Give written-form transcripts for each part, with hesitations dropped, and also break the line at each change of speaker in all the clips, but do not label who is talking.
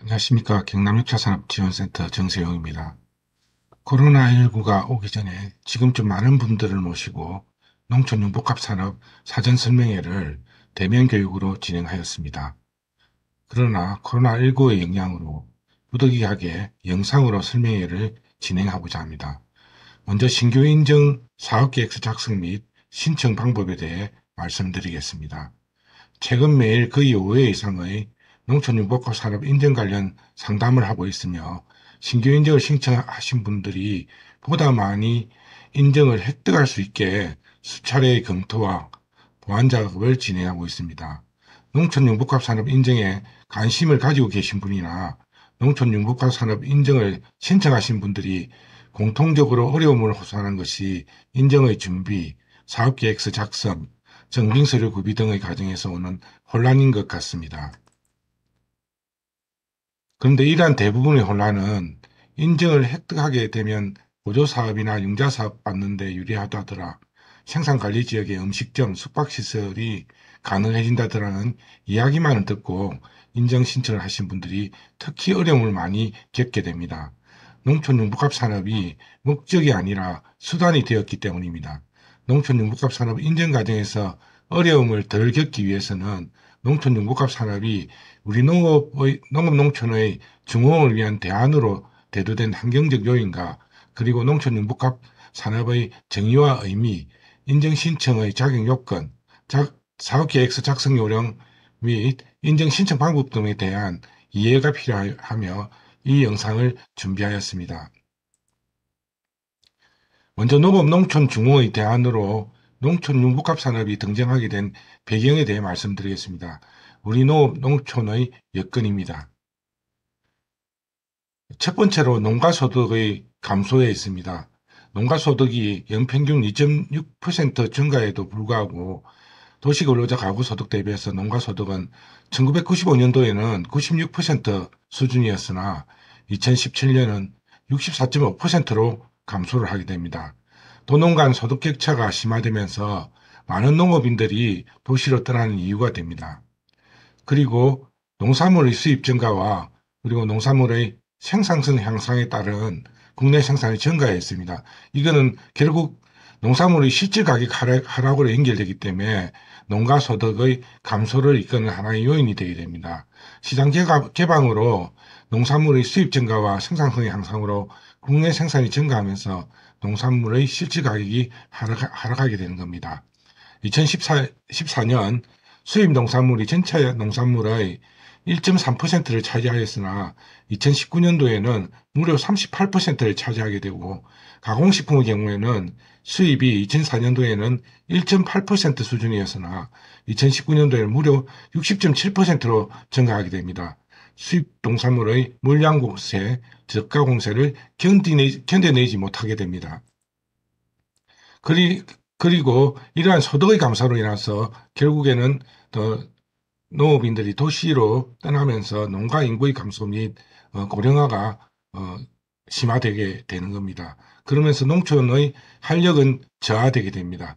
안녕하십니까. 경남 6차 산업지원센터 정세용입니다. 코로나19가 오기 전에 지금쯤 많은 분들을 모시고 농촌융복합산업 사전설명회를 대면 교육으로 진행하였습니다. 그러나 코로나19의 영향으로 부득이하게 영상으로 설명회를 진행하고자 합니다. 먼저 신규 인증 사업계획서 작성 및 신청 방법에 대해 말씀드리겠습니다. 최근 매일 거의 5회 이상의 농촌융복합산업 인증 관련 상담을 하고 있으며 신규 인증을 신청하신 분들이 보다 많이 인증을 획득할 수 있게 수차례의 검토와 보완 작업을 진행하고 있습니다. 농촌융복합산업 인증에 관심을 가지고 계신 분이나 농촌융복합산업 인증을 신청하신 분들이 공통적으로 어려움을 호소하는 것이 인증의 준비, 사업계획서 작성, 증빙서류 구비 등의 과정에서 오는 혼란인 것 같습니다. 그런데 이러한 대부분의 혼란은 인증을 획득하게 되면 보조사업이나 융자사업 받는 데 유리하다더라, 생산관리지역의 음식점, 숙박시설이 가능해진다더라는 이야기만을 듣고 인증 신청을 하신 분들이 특히 어려움을 많이 겪게 됩니다. 농촌융복합산업이 목적이 아니라 수단이 되었기 때문입니다. 농촌융복합산업 인증 과정에서 어려움을 덜 겪기 위해서는 농촌융복합산업이 우리 농업농촌의 중흥을 위한 대안으로 대두된 환경적 요인과 그리고 농촌융복합 산업의 정의와 의미, 인증 신청의 자격 요건, 사업계획서 작성 요령 및 인증 신청 방법 등에 대한 이해가 필요하며 이 영상을 준비하였습니다. 먼저 농업농촌중흥의 대안으로 농촌융복합산업이 등장하게 된 배경에 대해 말씀드리겠습니다. 우리 농촌의 여건입니다. 첫 번째로 농가소득의 감소에 있습니다. 농가소득이 연평균 2.6% 증가에도 불구하고 도시근로자 가구소득 대비해서 농가소득은 1995년도에는 96% 수준이었으나 2017년은 64.5%로 감소를 하게 됩니다. 도농 간 소득 격차가 심화되면서 많은 농업인들이 도시로 떠나는 이유가 됩니다. 그리고 농산물의 수입 증가와 그리고 농산물의 생산성 향상에 따른 국내 생산이 증가했습니다. 이거는 결국 농산물의 실질 가격 하락으로 연결되기 때문에 농가 소득의 감소를 이끄는 하나의 요인이 되게 됩니다. 시장 개방으로 농산물의 수입 증가와 생산성의 향상으로 국내 생산이 증가하면서 농산물의 실질 가격이 하락하게 되는 겁니다. 2014년 수입 농산물이 전체 농산물의 1.3%를 차지하였으나 2019년도에는 무려 38%를 차지하게 되고 가공식품의 경우에는 수입이 2004년도에는 1.8% 수준이었으나 2019년도에는 무려 60.7%로 증가하게 됩니다. 수입 농산물의 물량 공세, 저가 공세를 견뎌내지 못하게 됩니다. 그리고 이러한 소득의 감소로 인해서 결국에는 농업인들이 도시로 떠나면서 농가 인구의 감소 및 고령화가 심화되게 되는 겁니다. 그러면서 농촌의 활력은 저하되게 됩니다.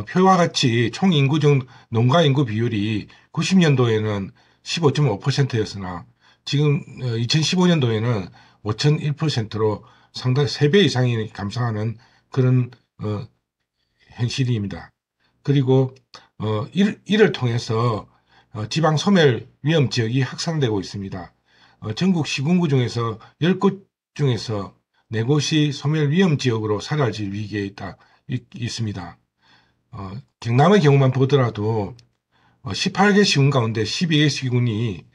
표와 같이 총 인구 중 농가 인구 비율이 90년도에는 15.5%였으나 지금 2015년도에는 5.1%로 상당히 3배 이상이 감소하는 그런 현실입니다. 그리고 이를 통해서 지방 소멸 위험 지역이 확산되고 있습니다. 전국 시군구 중에서 10곳 중에서 4곳이 소멸 위험 지역으로 사라질 위기에 있습니다. 경남의 경우만 보더라도 18개 시군 가운데 12개 시군이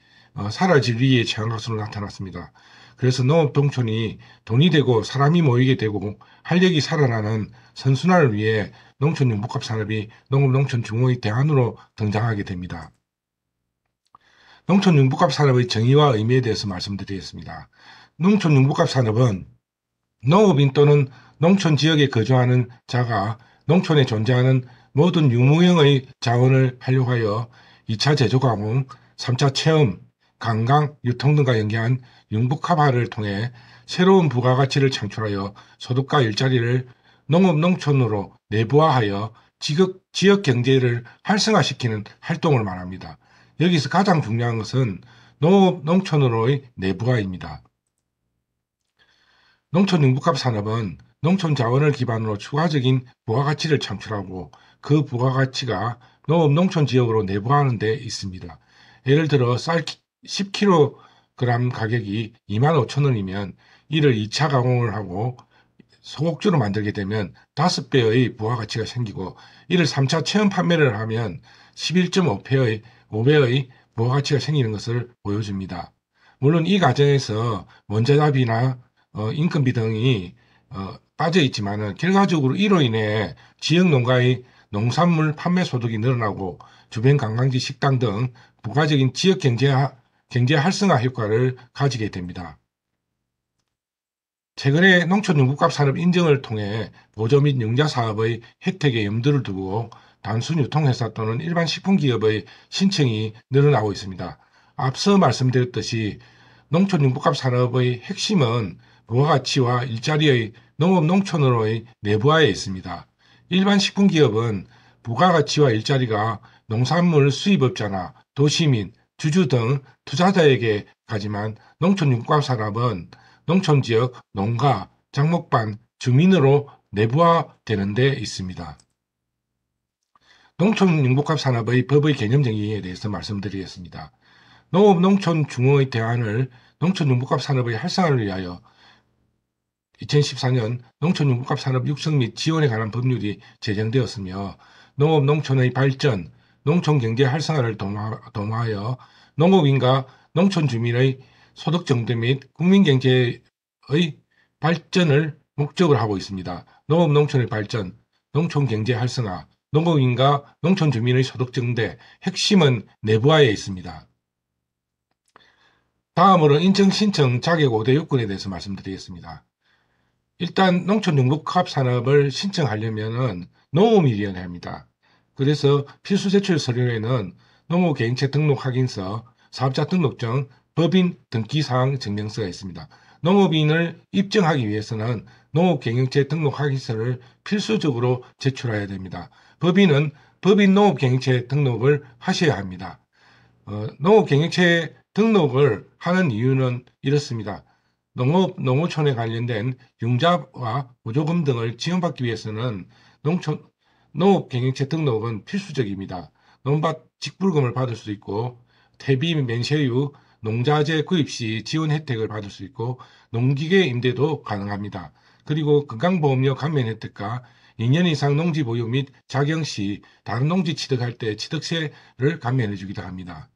사라질 위기에 처한 것으로 나타났습니다. 그래서 농업동촌이 돈이 되고 사람이 모이게 되고 활력이 살아나는 선순환을 위해 농촌융복합산업이 농업농촌중흥의 대안으로 등장하게 됩니다. 농촌융복합산업의 정의와 의미에 대해서 말씀드리겠습니다. 농촌융복합산업은 농업인 또는 농촌 지역에 거주하는 자가 농촌에 존재하는 모든 유무형의 자원을 활용하여 2차 제조가공, 3차 체험, 관광, 유통 등과 연계한 융복합화를 통해 새로운 부가가치를 창출하여 소득과 일자리를 농업, 농촌으로 내부화하여 지역 경제를 활성화시키는 활동을 말합니다. 여기서 가장 중요한 것은 농업 농촌으로의 내부화입니다. 농촌 융복합 산업은 농촌 자원을 기반으로 추가적인 부가가치를 창출하고 그 부가가치가 농업 농촌 지역으로 내부화하는 데 있습니다. 예를 들어 쌀 10kg 가격이 25,000원이면 이를 2차 가공을 하고 소곡주로 만들게 되면 5배의 부가가치가 생기고 이를 3차 체험 판매를 하면 11.5배의 부가가치가 생기는 것을 보여줍니다. 물론 이 과정에서 원자재비나 인건비 등이 빠져 있지만은 결과적으로 이로 인해 지역 농가의 농산물 판매 소득이 늘어나고 주변 관광지 식당 등 부가적인 지역 경제 활성화 효과를 가지게 됩니다. 최근에 농촌융복합 산업 인증을 통해 보조 및 융자 사업의 혜택에 염두를 두고 단순 유통회사 또는 일반 식품기업의 신청이 늘어나고 있습니다. 앞서 말씀드렸듯이 농촌융복합 산업의 핵심은 부가가치와 일자리의 농업 농촌으로의 내부화에 있습니다. 일반 식품기업은 부가가치와 일자리가 농산물 수입업자나 도시민, 주주 등 투자자에게 가지만 농촌융복합 산업은 농촌 지역 농가, 장목반, 주민으로 내부화되는 데 있습니다. 농촌 융복합 산업의 법의 개념 정의에 대해서 말씀드리겠습니다. 농업농촌중흥의 대안을 농촌 융복합 산업의 활성화를 위하여 2014년 농촌 융복합 산업 육성 및 지원에 관한 법률이 제정되었으며 농업 농촌의 발전, 농촌 경제 활성화를 도모하여 농업인과 농촌 주민의 소득 증대 및 국민 경제의 발전을 목적으로 하고 있습니다. 농업 농촌의 발전, 농촌 경제 활성화, 농업인과 농촌 주민의 소득 증대, 핵심은 내부화에 있습니다. 다음으로 인증 신청 자격 5대 요건에 대해서 말씀드리겠습니다. 일단 농촌 융복합 산업을 신청하려면 농업이 이어야 합니다. 그래서 필수 제출 서류에는 농업개인체 등록 확인서, 사업자 등록증, 법인 등기사항 증명서가 있습니다. 농업인을 입증하기 위해서는 농업경영체 등록 확인서를 필수적으로 제출해야 됩니다. 법인은 법인 농업경영체 등록을 하셔야 합니다. 농업경영체 등록을 하는 이유는 이렇습니다. 농어촌에 관련된 융자와 보조금 등을 지원받기 위해서는 농업경영체 등록은 필수적입니다. 농밭 직불금을 받을 수 있고 퇴비免세유, 농자재 구입 시 지원 혜택을 받을 수 있고 농기계 임대도 가능합니다. 그리고 건강보험료 감면 혜택과 2년 이상 농지 보유 및 작용 시 다른 농지 취득할 때 취득세를 감면해 주기도 합니다.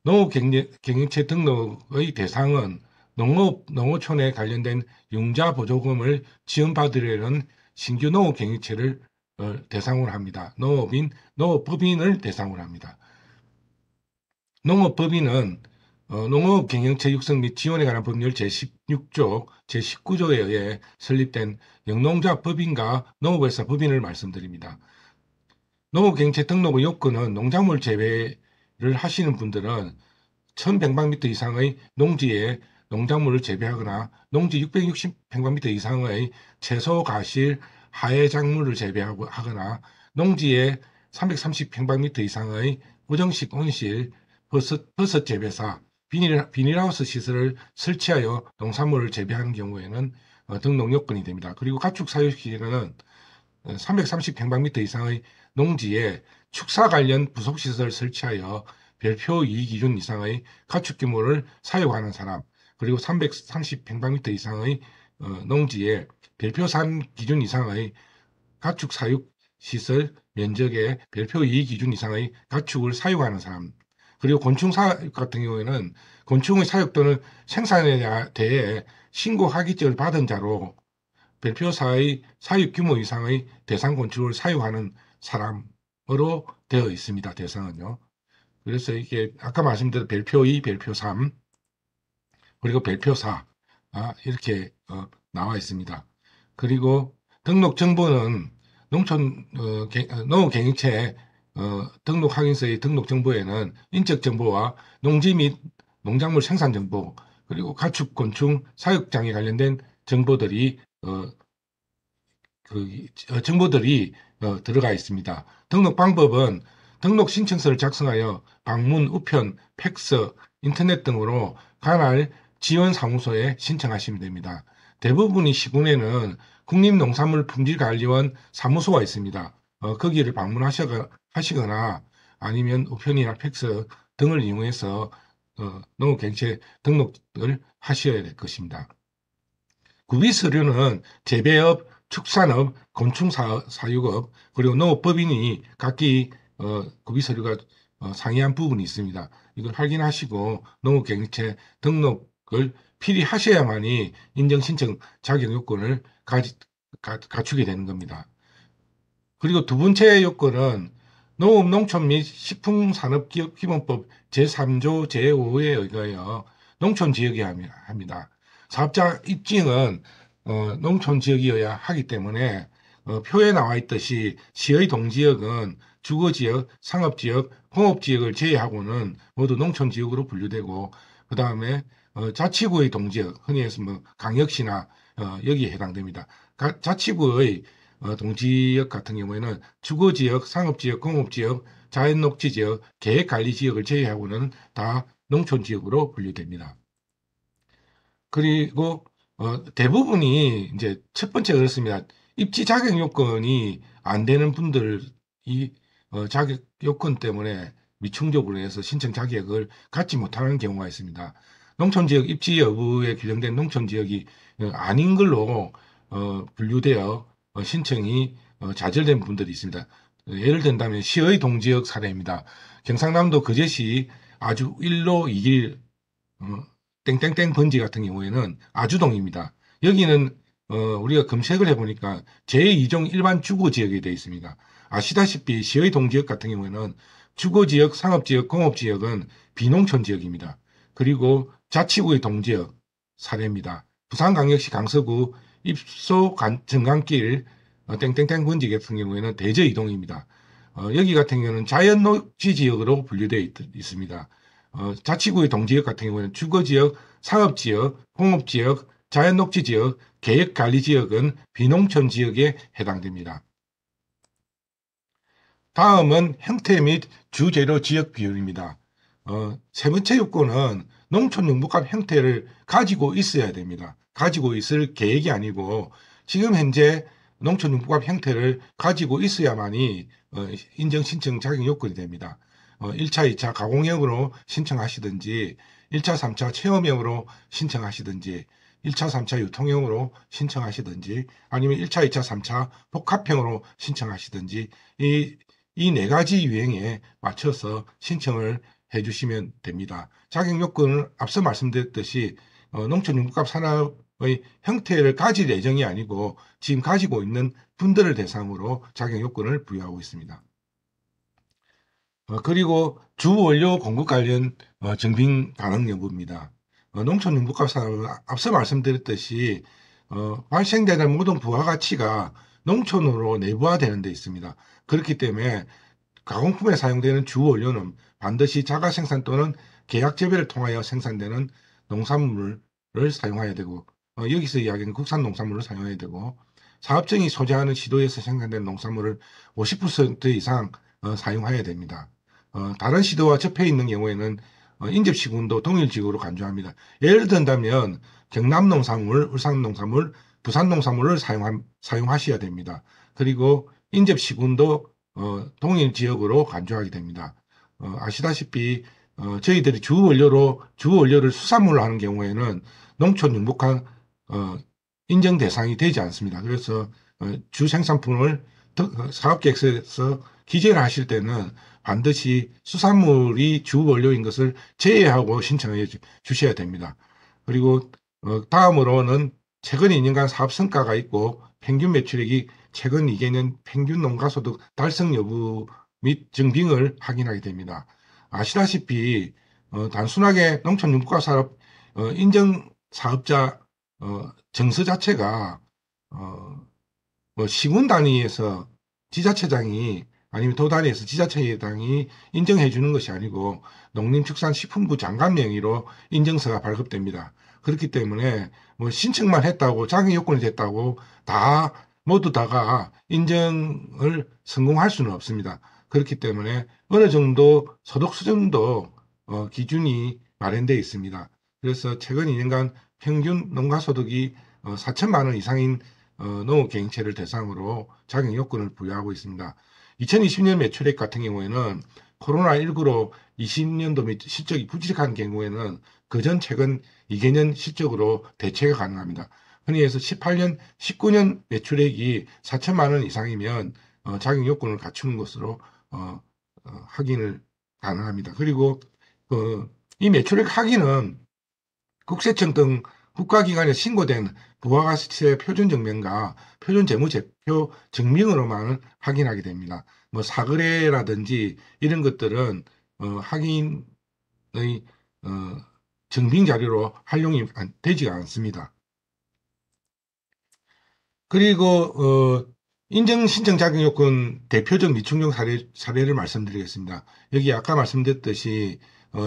농업경영체 등록의 대상은 농어촌에 관련된 융자 보조금을 지원받으려는 신규 농업경영체를 대상으로 합니다. 농업법인을 대상으로 합니다. 농업법인은 농업경영체 육성 및 지원에 관한 법률 제16조, 제19조에 의해 설립된 영농자법인과 농업회사 법인을 말씀드립니다. 농업경영체 등록의 요건은 농작물 재배를 하시는 분들은 1000평방미터 이상의 농지에 농작물을 재배하거나 농지 660평방미터 이상의 채소, 과실, 하해작물을 재배하거나 농지에 330평방미터 이상의 고정식 온실, 버섯 재배사, 비닐하우스 시설을 설치하여 농산물을 재배하는 경우에는 등록 요건이 됩니다. 그리고 가축 사육 시에는 330평방미터 이상의 농지에 축사 관련 부속시설 설치하여 별표 2기준 이상의 가축 규모를 사육하는 사람, 그리고 330평방미터 이상의 농지에 별표 3 기준 이상의 가축 사육 시설 면적의 별표 2 기준 이상의 가축을 사육하는 사람, 그리고 곤충 사육 같은 경우에는 곤충의 사육 또는 생산에 대해 신고 하기증을 받은 자로 별표 4의 사육 규모 이상의 대상 곤충을 사육하는 사람으로 되어 있습니다. 대상은요. 그래서 이게 아까 말씀드린 별표 2, 별표 3, 그리고 별표 4 이렇게 나와 있습니다. 그리고 등록 정보는 농업경영체 등록 확인서의 등록 정보에는 인적 정보와 농지 및 농작물 생산 정보, 그리고 가축, 곤충, 사육장에 관련된 정보들이 들어가 있습니다. 등록 방법은 등록 신청서를 작성하여 방문, 우편, 팩스, 인터넷 등으로 관할 지원사무소에 신청하시면 됩니다. 대부분의 시군에는 국립농산물품질관리원 사무소가 있습니다. 거기를 방문하시거나 아니면 우편이나 팩스 등을 이용해서 농업경채 등록을 하셔야 될 것입니다. 구비서류는 재배업, 축산업, 곤충사육업, 그리고 농업법인이 각기 구비서류가 상이한 부분이 있습니다. 이걸 확인하시고 농업경채 등록을 필히 하셔야만이 인정신청 자격 요건을 갖추게 되는 겁니다. 그리고 두 번째 요건은 농업, 농촌 및 식품산업기업기본법 제3조 제5에 의하여 농촌지역이어야 합니다. 사업자 입증은 농촌 지역이어야 하기 때문에 표에 나와 있듯이 시의 동지역은 주거지역, 상업지역, 공업지역을 제외하고는 모두 농촌지역으로 분류되고 그 다음에 자치구의 동지역, 흔히 해서 뭐 강역시나 여기에 해당됩니다. 자치구의 동지역 같은 경우에는 주거지역, 상업지역, 공업지역, 자연녹지지역, 계획관리지역을 제외하고는 다 농촌지역으로 분류됩니다. 그리고 대부분이 이제 첫 번째 그렇습니다. 입지 자격 요건이 안 되는 분들이 자격 요건 때문에 미충족으로 해서 신청 자격을 갖지 못하는 경우가 있습니다. 농촌지역 입지 여부에 규정된 농촌지역이 아닌 걸로 분류되어 신청이 좌절된 분들이 있습니다. 예를 든다면 시의 동지역 사례입니다. 경상남도 거제시 아주 1로 2길 땡땡땡 번지 같은 경우에는 아주동입니다. 여기는 우리가 검색을 해보니까 제2종 일반 주거지역에 되어 있습니다. 아시다시피 시의 동지역 같은 경우에는 주거지역, 상업지역, 공업지역은 비농촌지역입니다. 그리고 자치구의 동지역 사례입니다. 부산광역시 강서구 입소 정강길 땡땡땡 번지 같은 경우에는 대저이동입니다. 여기 같은 경우는 자연녹지 지역으로 분류되어 있습니다. 자치구의 동지역 같은 경우는 주거지역, 상업지역, 공업지역, 자연녹지지역, 계획관리지역은 비농촌 지역에 해당됩니다. 다음은 형태 및 주재료 지역 비율입니다. 세 번째 요건은 농촌용복합 형태를 가지고 있어야 됩니다. 가지고 있을 계획이 아니고 지금 현재 농촌용복합 형태를 가지고 있어야만이 인정 신청 자격 요건이 됩니다. 1차, 2차 가공형으로 신청하시든지 1차, 3차 체험형으로 신청하시든지 1차, 3차 유통형으로 신청하시든지 아니면 1차, 2차, 3차 복합형으로 신청하시든지 이 네 가지 유형에 맞춰서 신청을 해주시면 됩니다. 자격 요건은 앞서 말씀드렸듯이 농촌용복합 산업의 형태를 가질 예정이 아니고 지금 가지고 있는 분들을 대상으로 자격 요건을 부여하고 있습니다. 그리고 주원료 공급 관련 증빙 가능 여부입니다. 농촌용복합 산업은 앞서 말씀드렸듯이 발생되는 모든 부가가치가 농촌으로 내부화되는 데 있습니다. 그렇기 때문에 가공품에 사용되는 주원료는 반드시 자가생산 또는 계약재배를 통하여 생산되는 농산물을 사용해야 되고 여기서 이야기하는 국산 농산물을 사용해야 되고 사업장이 소재하는 시도에서 생산된 농산물을 50% 이상 사용해야 됩니다. 다른 시도와 접해 있는 경우에는 인접시군도 동일지구로 간주합니다. 예를 든다면 경남 농산물, 울산 농산물, 부산 농산물을 사용하셔야 됩니다. 그리고 인접시군도 동일 지역으로 간주하게 됩니다. 아시다시피 저희들이 주원료를 수산물로 하는 경우에는 농촌 융복한 인정 대상이 되지 않습니다. 그래서 주 생산품을 사업계획서에서 기재를 하실 때는 반드시 수산물이 주 원료인 것을 제외하고 신청해 주셔야 됩니다. 그리고 다음으로는 최근 2년간 사업 성과가 있고 평균 매출액이 최근 2개년 평균 농가소득 달성 여부 및 증빙을 확인하게 됩니다. 아시다시피 단순하게 농촌융복합사업 인정 사업자 정서 자체가 뭐 시군 단위에서 지자체장이 아니면 도 단위에서 지자체장이 인정해 주는 것이 아니고 농림축산식품부 장관 명의로 인정서가 발급됩니다. 그렇기 때문에 뭐 신청만 했다고 자격 요건이 됐다고 다 모두 다가 인정을 성공할 수는 없습니다. 그렇기 때문에 어느 정도 소득 수준도 기준이 마련되어 있습니다. 그래서 최근 2년간 평균 농가소득이 4천만 원 이상인 농업 개인체를 대상으로 자격 요건을 부여하고 있습니다. 2020년 매출액 같은 경우에는 코로나19로 20년도 실적이 부진한 경우에는 그전 최근 2개년 실적으로 대체가 가능합니다. 흔히 해서 18년, 19년 매출액이 4천만 원 이상이면 자격 요건을 갖추는 것으로 확인을 가능합니다. 그리고 이 매출액 확인은 국세청 등 국가기관에 신고된 부가가치세 표준증명과 표준재무제표 증명으로만 확인하게 됩니다. 뭐 사거래라든지 이런 것들은 확인의 증빙 자료로 활용이 되지 않습니다. 그리고 인정 신청 자격 요건 대표적 미충족 사례를 말씀드리겠습니다. 여기 아까 말씀드렸듯이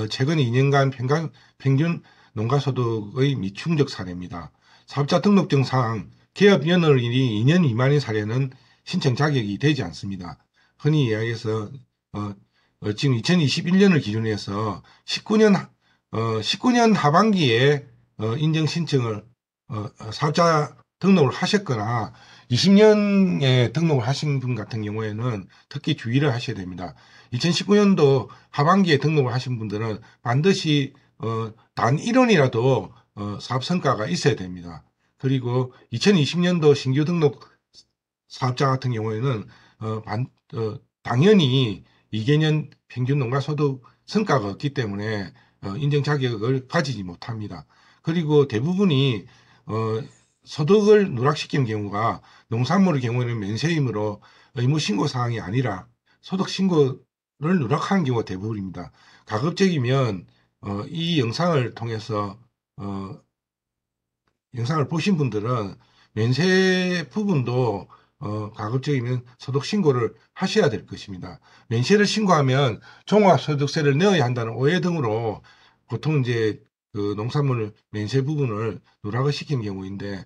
최근 2년간 평균 농가소득의 미충족 사례입니다. 사업자 등록증상 개업 연월일이 2년 미만인 사례는 신청 자격이 되지 않습니다. 흔히 이야기해서 지금 2021년을 기준으로 해서 19년 하반기에 인정 신청을 사업자 등록을 하셨거나 20년에 등록을 하신 분 같은 경우에는 특히 주의를 하셔야 됩니다. 2019년도 하반기에 등록을 하신 분들은 반드시 단 1원이라도 사업 성과가 있어야 됩니다. 그리고 2020년도 신규 등록 사업자 같은 경우에는 당연히 2개년 평균 농가소득 성과가 없기 때문에 인정 자격을 가지지 못합니다. 그리고 대부분이 소득을 누락시키는 경우가 농산물의 경우에는 면세이므로 의무 신고 사항이 아니라 소득 신고를 누락하는 경우가 대부분입니다. 가급적이면 이 영상을 통해서 영상을 보신 분들은 면세 부분도 가급적이면 소득 신고를 하셔야 될 것입니다. 면세를 신고하면 종합소득세를 내어야 한다는 오해 등으로 보통 이제 그 농산물 면세 부분을 누락을 시키는 경우인데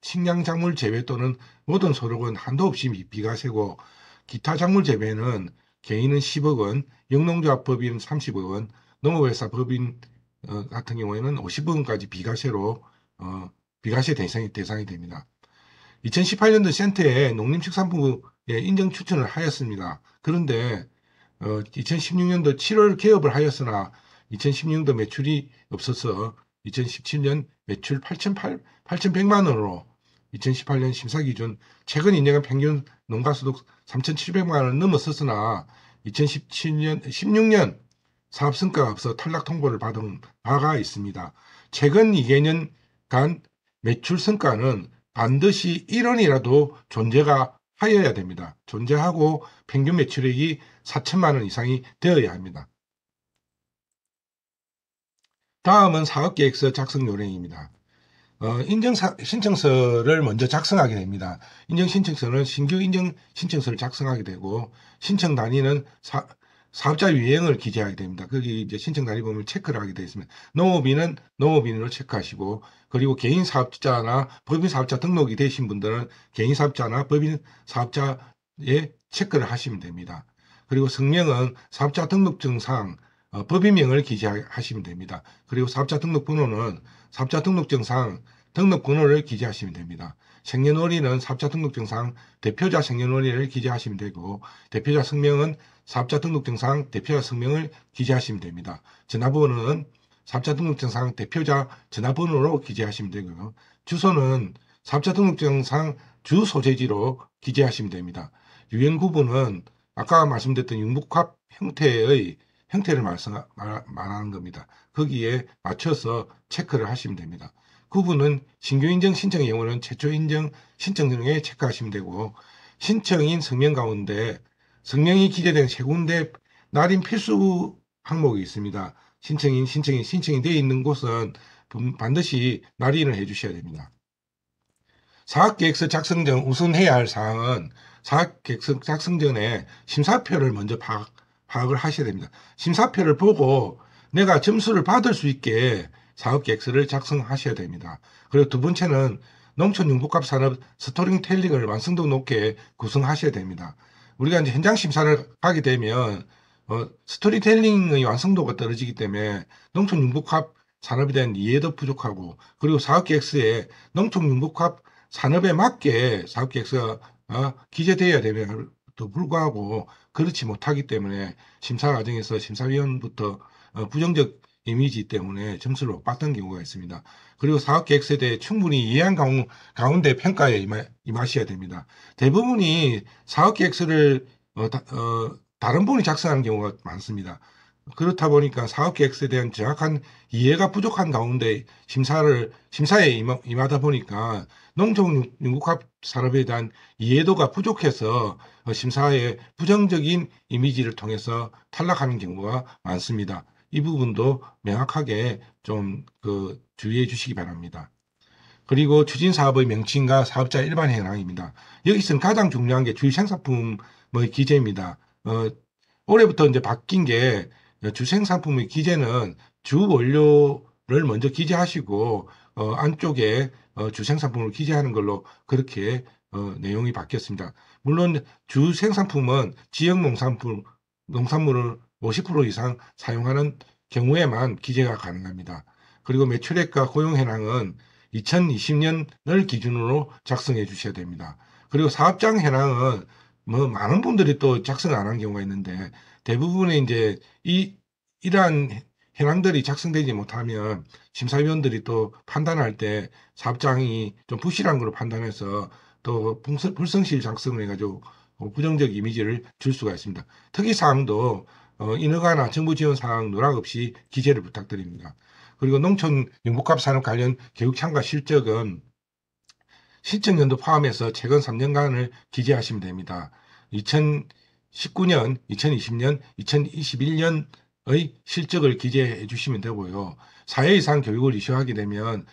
식량작물 재배 또는 모든 소득은 한도 없이 비과세고 기타 작물 재배는 개인은 10억 원, 영농조합 법인 30억 원, 농업회사 법인 같은 경우에는 50억 원까지 비과세로 비과세 대상이 됩니다. 2018년도 센터에 농림축산부에 인정 추천을 하였습니다. 그런데 2016년도 7월 개업을 하였으나 2016년도 매출이 없어서 2017년 매출 8,100만 원으로 2018년 심사기준 최근 2년간 평균 농가소득 3,700만 원을 넘었었으나 2017년, 16년 사업성과가 없어 탈락 통보를 받은 바가 있습니다. 최근 2개년간 매출 성과는 반드시 1원이라도 존재가 하여야 됩니다. 존재하고 평균 매출액이 4천만 원 이상이 되어야 합니다. 다음은 사업계획서 작성 요령입니다. 인정 신청서를 먼저 작성하게 됩니다. 인정 신청서는 신규 인정 신청서를 작성하게 되고 신청 단위는 사업자 유형을 기재하게 됩니다. 거기 이제 신청 단위 보면 체크를 하게 되어 있습니다. 농업인은 농업인으로 체크하시고 그리고 개인 사업자나 법인 사업자 등록이 되신 분들은 개인 사업자나 법인 사업자에 체크를 하시면 됩니다. 그리고 성명은 사업자 등록증상 법인명을 기재하시면 됩니다. 그리고 사업자 등록번호는 사업자 등록증상 등록번호를 기재하시면 됩니다. 생년월일은 사업자 등록증상 대표자 생년월일을 기재하시면 되고 대표자 성명은 사업자 등록증상 대표자 성명을 기재하시면 됩니다. 전화번호는 사업자 등록증상 대표자 전화번호로 기재하시면 되고요. 주소는 사업자 등록증상 주 소재지로 기재하시면 됩니다. 유형 구분은 아까 말씀드렸던 융복합 형태를 말하는 겁니다. 거기에 맞춰서 체크를 하시면 됩니다. 구분은 신규 인정 신청의 경우는 최초 인정 신청 등에 체크하시면 되고 신청인 성명 가운데 성명이 기재된 세 군데 날인 필수 항목이 있습니다. 신청이 되어 있는 곳은 반드시 날인을 해주셔야 됩니다. 사업계획서 작성 전 우선 해야 할 사항은 사업계획서 작성 전에 심사표를 먼저 파악을 하셔야 됩니다. 심사표를 보고 내가 점수를 받을 수 있게 사업계획서를 작성하셔야 됩니다. 그리고 두 번째는 농촌융복합산업 스토리텔링을 완성도 높게 구성하셔야 됩니다. 우리가 이제 현장 심사를 하게 되면 스토리텔링의 완성도가 떨어지기 때문에 농촌융복합 산업에 대한 이해도 부족하고, 그리고 사업계획서에 농촌융복합 산업에 맞게 사업계획서가 기재되어야 됨에도 불구하고 그렇지 못하기 때문에 심사 과정에서 심사위원부터 부정적 이미지 때문에 점수를 못 받던 경우가 있습니다. 그리고 사업계획서에 대해 충분히 이해한 가운데 평가에 임하셔야 됩니다. 대부분이 사업계획서를 다른 분이 작성하는 경우가 많습니다. 그렇다 보니까 사업계획서에 대한 정확한 이해가 부족한 가운데 심사에 임하다 보니까 농촌융복합 산업에 대한 이해도가 부족해서 심사에 부정적인 이미지를 통해서 탈락하는 경우가 많습니다. 이 부분도 명확하게 좀 주의해 주시기 바랍니다. 그리고 추진사업의 명칭과 사업자 일반 현황입니다. 여기서는 가장 중요한 게 주생산품의 기재입니다. 올해부터 이제 바뀐 게 주생산품의 기재는 주 원료를 먼저 기재하시고 안쪽에 주생산품을 기재하는 걸로 그렇게 내용이 바뀌었습니다. 물론 주생산품은 지역 농산물을 50% 이상 사용하는 경우에만 기재가 가능합니다. 그리고 매출액과 고용 현황은 2020년을 기준으로 작성해 주셔야 됩니다. 그리고 사업장 현황은 많은 분들이 또 작성 안 한 경우가 있는데, 대부분의 이제 이러한 현황들이 작성되지 못하면 심사위원들이 또 판단할 때 사업장이 좀 부실한 걸로 판단해서 또 불성실 작성을 해가지고 부정적 이미지를 줄 수가 있습니다. 특이사항도 인허가나 정부 지원 사항 누락 없이 기재를 부탁드립니다. 그리고 농촌 융복합 산업 관련 교육 참가 실적은 실적연도 포함해서 최근 3년간을 기재하시면 됩니다. 2019년, 2020년, 2021년의 실적을 기재해 주시면 되고요. 4회 이상 교육을 이수하게 되면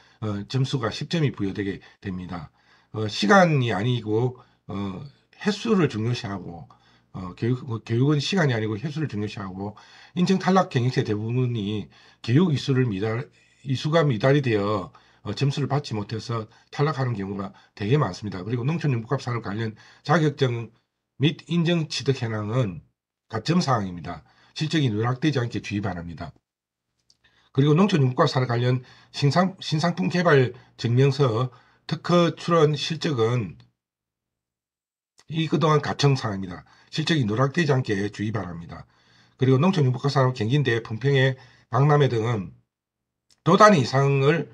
점수가 10점이 부여되게 됩니다. 시간이 아니고 횟수를 중요시하고 교육은 시간이 아니고 횟수를 중요시하고, 인증 탈락 경영세 대부분이 교육 이수가 미달이 되어 점수를 받지 못해서 탈락하는 경우가 되게 많습니다. 그리고 농촌융복합 산업 관련 자격증 및 인증 취득 현황은 가점 사항입니다. 실적이 누락되지 않게 주의 바랍니다. 그리고 농촌융복합 산업 관련 신상품 개발 증명서 특허 출원 실적은 그동안 가청사항입니다. 실적이 누락되지 않게 주의 바랍니다. 그리고 농촌융복합 산업 경기인대, 품평회, 박람회 등은 도단위 이상을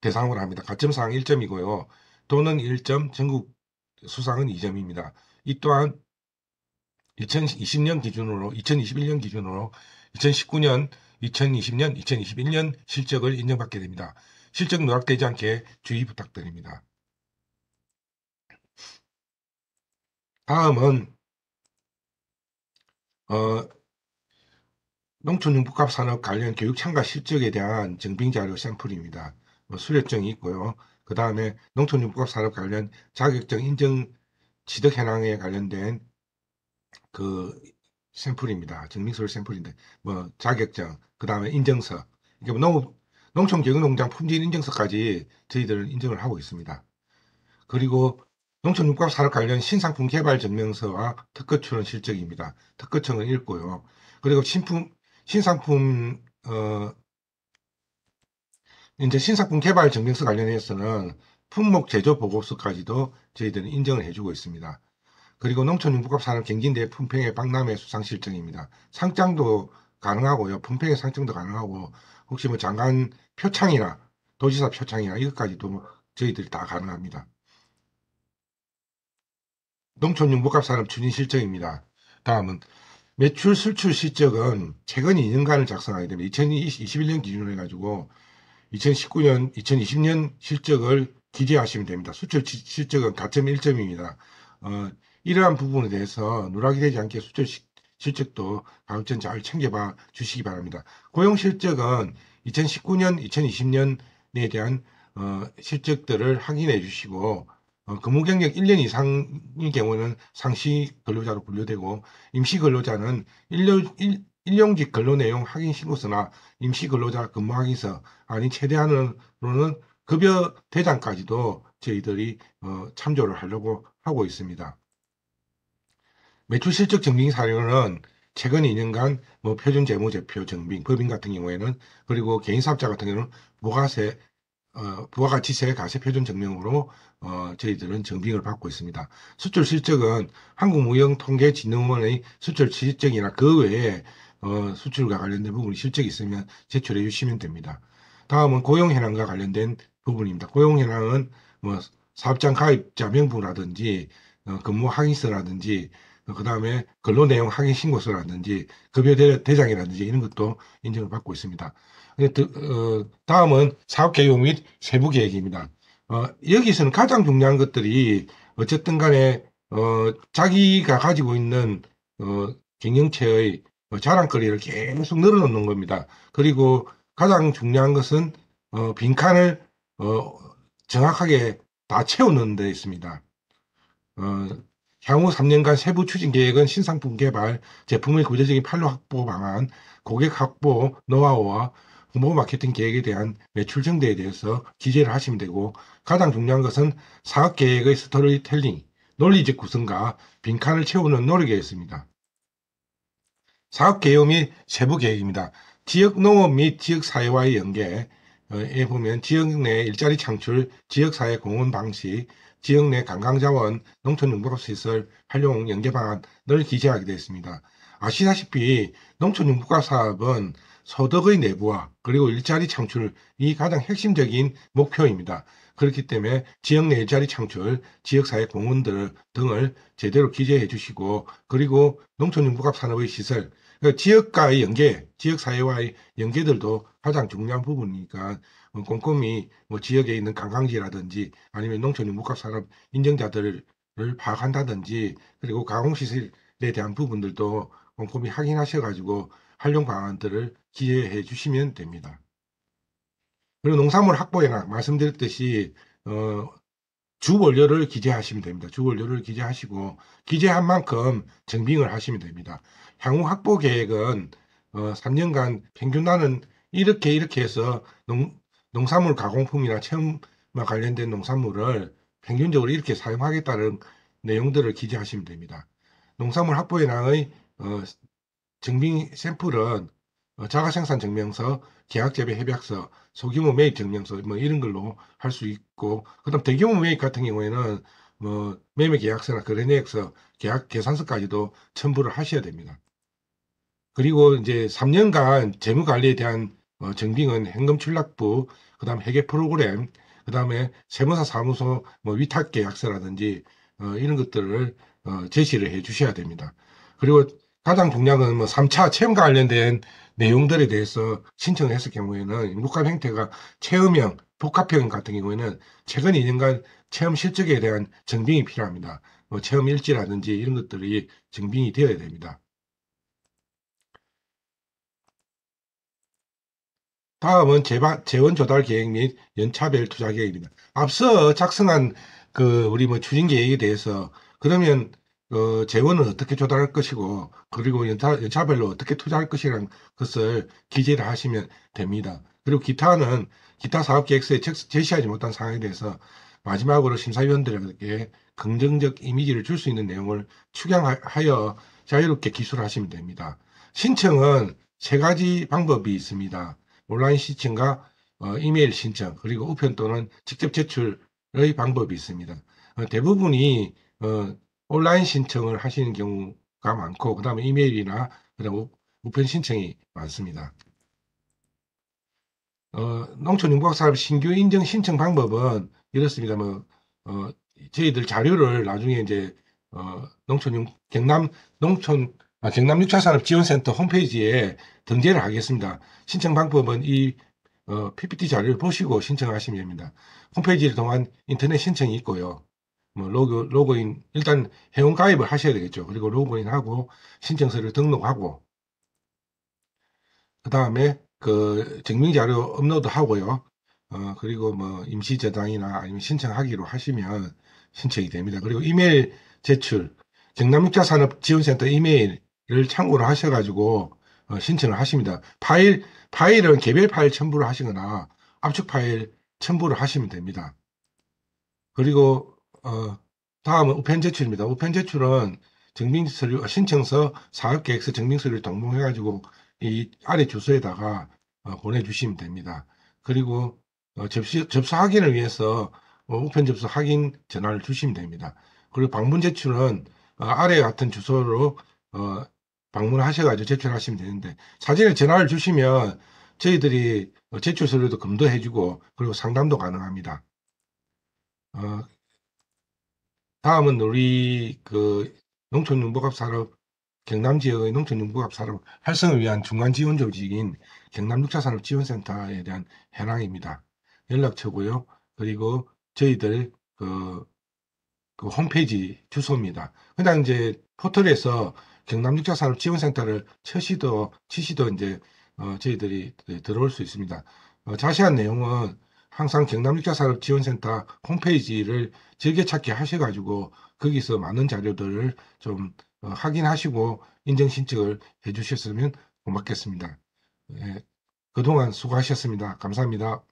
대상으로 합니다. 가점사항 1점이고요. 도는 1점, 전국 수상은 2점입니다. 이 또한 2020년 기준으로, 2021년 기준으로 2019년, 2020년, 2021년 실적을 인정받게 됩니다. 실적 누락되지 않게 주의 부탁드립니다. 다음은 농촌융복합 산업 관련 교육 참가 실적에 대한 증빙자료 샘플입니다. 수료증이 있고요. 그 다음에 농촌융복합 산업 관련 자격증 인증 취득 현황에 관련된 샘플입니다. 증빙서류 샘플인데, 자격증, 그 다음에 인증서, 이게 농촌교육농장 품질 인증서까지 저희들은 인증을 하고 있습니다. 그리고 농촌융복합 산업 관련 신상품 개발 증명서와 특허 출원 실적입니다. 특허청은 읽고요. 그리고 신상품 이제 신상품 개발 증명서 관련해서는 품목 제조 보고서까지도 저희들은 인정을 해주고 있습니다. 그리고 농촌융복합 산업 경진대 품평회 박람회 수상 실적입니다. 상장도 가능하고요. 품평회 상장도 가능하고, 혹시 장관 표창이나 도지사 표창이나 이것까지도 저희들이 다 가능합니다. 농촌융복합 산업 추진 실적입니다. 다음은 매출 수출 실적은 최근 2년간을 작성하게 됩니다. 2021년 기준으로 해가지고 2019년, 2020년 실적을 기재하시면 됩니다. 수출 실적은 가점 1점입니다. 이러한 부분에 대해서 누락이 되지 않게 수출 실적도 가급적 잘 챙겨봐 주시기 바랍니다. 고용 실적은 2019년, 2020년에 대한 실적들을 확인해 주시고, 근무 경력 1년 이상인 경우는 상시 근로자로 분류되고, 임시 근로자는 일용직 근로 내용 확인 신고서나 임시 근로자 근무 확인서, 아니 최대한으로는 급여 대장까지도 저희들이 참조를 하려고 하고 있습니다. 매출 실적 증빙 사료는 최근 2년간 뭐 표준재무제표 증빙, 법인 같은 경우에는, 그리고 개인사업자 같은 경우는 부가세, 부가가치세 가세 표준 증명으로 저희들은 증빙을 받고 있습니다. 수출 실적은 한국무역통계진흥원의 수출 실적이나 그 외에 수출과 관련된 부분이 실적이 있으면 제출해 주시면 됩니다. 다음은 고용현황과 관련된 부분입니다. 고용현황은 뭐 사업장 가입자 명부라든지 근무 항의서라든지 그 다음에 근로내용 확인 신고서라든지 급여 대장이라든지 이런 것도 인정을 받고 있습니다. 다음은 사업계획 및 세부계획입니다. 여기서는 가장 중요한 것들이 어쨌든 간에 자기가 가지고 있는 경영체의 자랑거리를 계속 늘어놓는 겁니다. 그리고 가장 중요한 것은 빈칸을 정확하게 다 채우는 데 있습니다. 향후 3년간 세부 추진 계획은 신상품 개발, 제품의 구체적인 판로 확보 방안, 고객 확보 노하우와 홍보 마케팅 계획에 대한 매출 증대에 대해서 기재를 하시면 되고, 가장 중요한 것은 사업 계획의 스토리텔링, 논리적 구성과 빈칸을 채우는 노력에 있습니다. 사업 개요 및 세부 계획입니다. 지역 농업 및 지역 사회와의 연계에 보면 지역 내 일자리 창출, 지역 사회 공헌 방식, 지역 내 관광자원, 농촌융복합시설 활용 연계 방안을 기재하게 되어 있습니다. 아시다시피 농촌융복합 사업은 소득의 내부화 그리고 일자리 창출이 가장 핵심적인 목표입니다. 그렇기 때문에 지역 내 일자리 창출, 지역사회 공헌들 등을 제대로 기재해 주시고, 그리고 농촌융복합 산업의 시설, 지역과의 연계, 지역사회와의 연계들도 가장 중요한 부분이니까 꼼꼼히 뭐 지역에 있는 관광지라든지 아니면 농촌융복합산업 인정자들을 파악한다든지, 그리고 가공시설에 대한 부분들도 꼼꼼히 확인하셔가지고 활용 방안들을 기재해 주시면 됩니다. 그리고 농산물 확보에는 말씀드렸듯이 주 원료를 기재하시면 됩니다. 주 원료를 기재하시고 기재한 만큼 증빙을 하시면 됩니다. 향후 확보 계획은 3년간 평균 나는 이렇게 해서 농산물 가공품이나 체험과 관련된 농산물을 평균적으로 이렇게 사용하겠다는 내용들을 기재하시면 됩니다. 농산물 확보해낭의 증빙 샘플은 자가생산 증명서, 계약재배 협약서, 소규모 매입 증명서 뭐 이런 걸로 할 수 있고, 그다음 대규모 매입 같은 경우에는 뭐 매매 계약서나 거래내역서, 계약 계산서까지도 첨부를 하셔야 됩니다. 그리고 이제 3년간 재무 관리에 대한 증빙은 현금 출납부, 그다음 회계 프로그램, 그다음에 세무사 사무소 뭐 위탁 계약서라든지 이런 것들을 제시를 해 주셔야 됩니다. 그리고 가장 중요한 건 뭐 3차 체험과 관련된 내용들에 대해서 신청을 했을 경우에는 육합 형태가 체험형, 복합형 같은 경우에는 최근 2년간 체험 실적에 대한 증빙이 필요합니다. 뭐 체험 일지라든지 이런 것들이 증빙이 되어야 됩니다. 다음은 재원 조달 계획 및 연차별 투자 계획입니다. 앞서 작성한 우리 뭐 추진 계획에 대해서, 그러면 재원은 어떻게 조달할 것이고, 그리고 연차별로 어떻게 투자할 것이라는 것을 기재를 하시면 됩니다. 그리고 기타 사업 계획서에 제시하지 못한 사항에 대해서 마지막으로 심사위원들에게 긍정적 이미지를 줄 수 있는 내용을 축약하여 자유롭게 기술하시면 됩니다. 신청은 세 가지 방법이 있습니다. 온라인 신청과 이메일 신청, 그리고 우편 또는 직접 제출의 방법이 있습니다. 대부분이 온라인 신청을 하시는 경우가 많고, 그 다음에 이메일이나 그다음 우편 신청이 많습니다. 농촌융복사업 신규 인증 신청 방법은 이렇습니다. 저희들 자료를 나중에 이제 경남 6차 산업 지원센터 홈페이지에 등재를 하겠습니다. 신청 방법은 이 PPT 자료를 보시고 신청하시면 됩니다. 홈페이지를 통한 인터넷 신청이 있고요. 뭐 로그인 일단 회원 가입을 하셔야 되겠죠. 그리고 로그인하고 신청서를 등록하고, 그 다음에 증명 자료 업로드 하고요. 그리고 뭐 임시 저장이나 아니면 신청하기로 하시면 신청이 됩니다. 그리고 이메일 제출, 경남육자산업지원센터 이메일을 참고로 하셔가지고 신청을 하십니다. 파일은 개별 파일 첨부를 하시거나 압축 파일 첨부를 하시면 됩니다. 그리고 다음은 우편 제출입니다. 우편 제출은 증빙서류, 신청서, 사업계획서, 증빙서류를 동봉해가지고 이 아래 주소에다가 보내주시면 됩니다. 그리고 접수 확인을 위해서 우편 접수 확인 전화를 주시면 됩니다. 그리고 방문 제출은 아래 같은 주소로 방문하셔가지고 제출하시면 되는데, 사전에 전화를 주시면 저희들이 제출 서류도 검토해주고 그리고 상담도 가능합니다. 다음은 우리 농촌융복합산업, 경남 지역의 농촌융복합산업 활성을 위한 중간 지원 조직인 경남 6차 산업지원센터에 대한 현황입니다. 연락처고요. 그리고 저희들 그 홈페이지 주소입니다. 그냥 이제 포털에서 경남 6차 산업지원센터를 치시도 이제 저희들이 들어올 수 있습니다. 자세한 내용은 항상 경남 6차 산업지원센터 홈페이지를 즐겨찾기 하셔가지고 거기서 많은 자료들을 좀 확인하시고 인증 신청을 해주셨으면 고맙겠습니다. 예, 그동안 수고하셨습니다. 감사합니다.